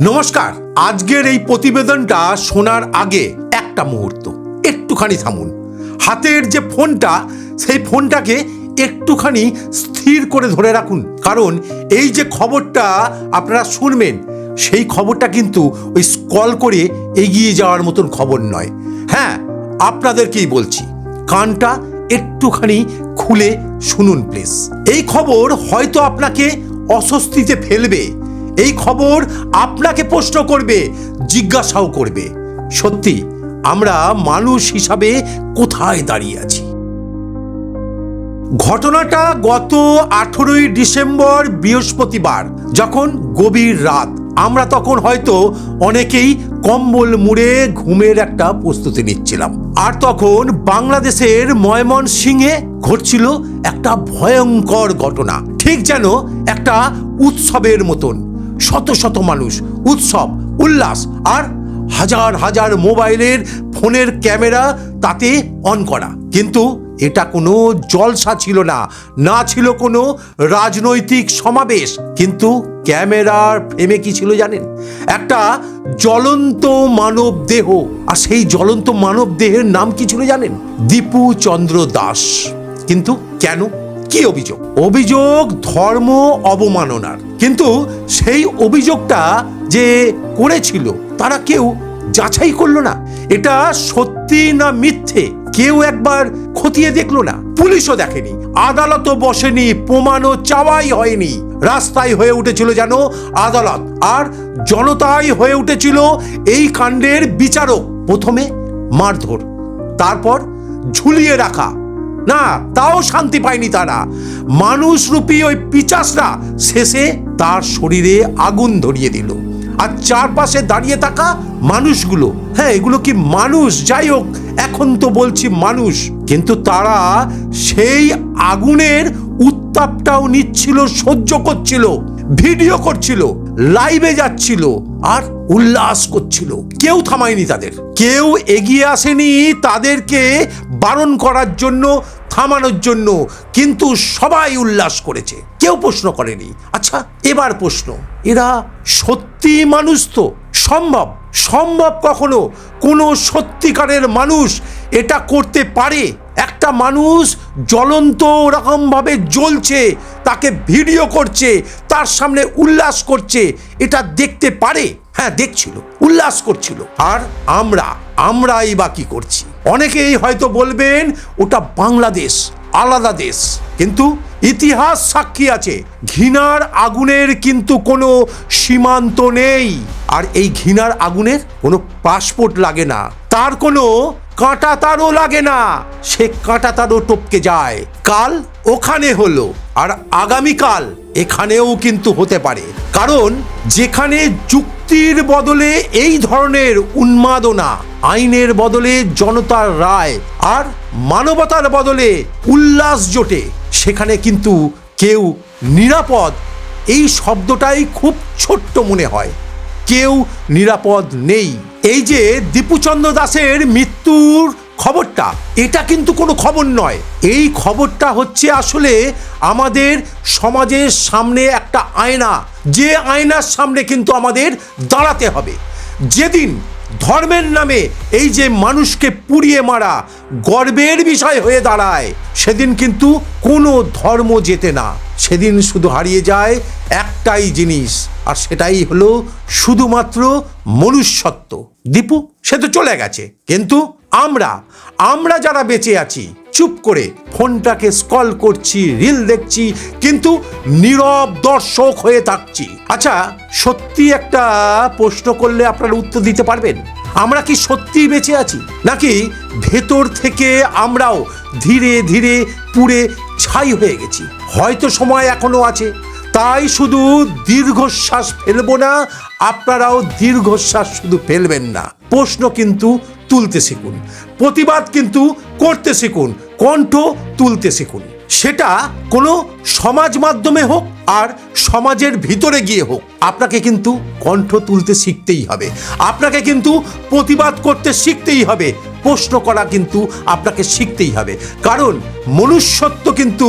নমস্কার। আজকের এই প্রতিবেদনটা শোনার আগে একটা মুহূর্ত একটুখানি থামুন। হাতের যে ফোনটা, সেই ফোনটাকে একটুখানি স্থির করে ধরে রাখুন, কারণ এই যে খবরটা আপনারা শুনবেন, সেই খবরটা কিন্তু ওই স্ক্রল করে এগিয়ে যাওয়ার মতন খবর নয়। হ্যাঁ, আপনাদেরকেই বলছি, কানটা একটুখানি খুলে শুনুন প্লিজ। এই খবর হয়তো আপনাকে অস্বস্তিতে ফেলবে, এই খবর আপনাকে প্রশ্ন করবে, জিজ্ঞাসাও করবে, সত্যি আমরা মানুষ হিসাবে কোথায় দাঁড়িয়ে আছি। ঘটনাটা গত 18ই ডিসেম্বর বৃহস্পতিবার, যখন গভীর রাত। আমরা তখন হয়তো অনেকেই কম্বল মুড়ে ঘুমের একটা প্রস্তুতি নিচ্ছিলাম। আর তখন বাংলাদেশের ময়মনসিংহে ঘটছিল একটা ভয়ঙ্কর ঘটনা, ঠিক যেন একটা উৎসবের মতন। শত শত মানুষ, উৎসব, উল্লাস, আর হাজার হাজার মোবাইলের ফোনের ক্যামেরা তাতে অন করা। কিন্তু এটা কোনো জলসা ছিল না, না ছিল কোনো রাজনৈতিক সমাবেশ। কিন্তু ক্যামেরার ফ্রেমে কি ছিল জানেন? একটা জ্বলন্ত মানব দেহ। আর সেই জ্বলন্ত মানব দেহের নাম কি ছিল জানেন? দীপু চন্দ্র দাস। কিন্তু কেন? কি অভিযোগ? অভিযোগ ধর্ম অবমাননার। কিন্তু সেই অভিযোগটা যে করেছিল তারা কেউ যাচাই করলো না। এটা সত্যি না মিথ্যে কেউ একবার খতিয়ে দেখলো না। পুলিশও দেখেনি, আদালতও বসেনি, প্রমাণও চাওয়াই হয়নি। রাস্তায় হয়ে উঠেছিল যেন আদালত, আর জনতাই হয়ে উঠেছিল এই কাণ্ডের বিচারক। প্রথমে মারধর, তারপর ঝুলিয়ে রাখা। না, তাও শান্তি পায়নি তারা। মানুষরূপী ওই পিচাসরা শেষে তার শরীরে আগুন ধরিয়ে দিল। আর চারপাশে দাঁড়িয়ে থাকা মানুষগুলো, হ্যাঁ এগুলো কি মানুষ? যাই হোক, এখন তো বলছি মানুষ, কিন্তু তারা সেই আগুনের উত্তাপটাও নিচ্ছিল, সহ্য করছিল, ভিডিও করছিল, লাইভে যাচ্ছিল আর উল্লাস করছিল। কেউ থামায়নি তাদের, কেউ এগিয়ে আসেনি তাদেরকে বারণ করার জন্য, থামানোর জন্য। কিন্তু সবাই উল্লাস করেছে, কেউ প্রশ্ন করেনি। আচ্ছা, এবার প্রশ্ন, এরা সত্যি মানুষ তো? সম্ভব? সম্ভব কখনো কোনো সত্যিকারের মানুষ এটা করতে পারে? একটা মানুষ জ্বলন্ত ওরকম ভাবে জ্বলছে, তাকে ভিডিও করছে, তার সামনে উল্লাস করছে, এটা দেখতে পারে? হ্যাঁ, দেখছিল, উল্লাস করছিল। আর আমরাই বা কি করছি? অনেকেই হয়তো বলবেন ওটা বাংলাদেশ, আলাদা দেশ। কিন্তু ইতিহাস সাক্ষী আছে, ঘৃণার আগুনের কিন্তু কোনো সীমান্ত নেই। আর এই ঘৃণার আগুনের কোনো পাসপোর্ট লাগে না, তার কোনো কাঁটা তারও লাগে না। সে কাঁটা তারও টপকে যায়। কাল ওখানে হলো, আর আগামীকাল এখানেও কিন্তু হতে পারে। কারণ যেখানে যুক্তির বদলে এই ধরনের উন্মাদনা, আইনের বদলে জনতার রায়, আর মানবতার বদলে উল্লাস জোটে, সেখানে কিন্তু কেউ নিরাপদ, এই শব্দটাই খুব ছোট্ট মনে হয়। কেউ নিরাপদ নেই। এই যে দীপুচন্দ্র দাসের মৃত্যুর খবরটা, এটা কিন্তু কোনো খবর নয়। এই খবরটা হচ্ছে আসলে আমাদের সমাজের সামনে একটা আয়না, যে আয়নার সামনে কিন্তু আমাদের দাঁড়াতে হবে। যেদিন ধর্মের নামে এই যে মানুষকে পুড়িয়ে মারা গর্বের বিষয় হয়ে দাঁড়ায়, সেদিন কিন্তু কোনো ধর্ম জেতে না। সেদিন শুধু হারিয়ে যায় একটাই জিনিস, আর সেটাই হলো শুধুমাত্র মনুষ্যত্ব। দীপু সে তো চলে গেছে, কিন্তু আমরা যারা বেঁচে আছি, চুপ করে ফোনটাকে স্ক্রল করছি, রিল দেখছি, কিন্তু নীরব দর্শক হয়ে থাকছি। আচ্ছা, সত্যি একটা প্রশ্ন করলে আপনারা উত্তর দিতে পারবেন? আমরা কি সত্যি বেঁচে আছি, নাকি ভেতর থেকে আমরাও ধীরে ধীরে পুড়ে ছাই হয়ে গেছি? হয়তো সময় এখনো আছে, তাই শুধু দীর্ঘশ্বাস ফেলবো না, আপনারাও দীর্ঘশ্বাস শুধু ফেলবেন না। প্রশ্ন কিন্তু তুলতে শিখুন, প্রতিবাদ কিন্তু করতে শিখুন, কণ্ঠ তুলতে শিখুন। সেটা কোনো সমাজ মাধ্যমে হোক আর সমাজের ভিতরে গিয়ে হোক, আপনাকে কিন্তু কণ্ঠ তুলতে শিখতেই হবে, আপনাকে কিন্তু প্রতিবাদ করতে শিখতেই হবে, প্রশ্ন করা কিন্তু আপনাকে শিখতেই হবে। কারণ মনুষ্যত্ব কিন্তু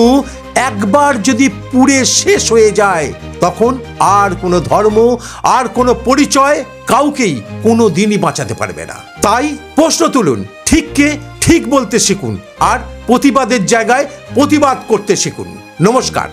একবার যদি পুড়ে শেষ হয়ে যায় তখন আর কোনো ধর্ম আর কোনো পরিচয় কাউকেই কোনো দিনই বাঁচাতে পারবে না। তাই প্রশ্ন তুলুন, ঠিককে ঠিক বলতে শিখুন আর প্রতিবাদের জায়গায় প্রতিবাদ করতে শিখুন। নমস্কার।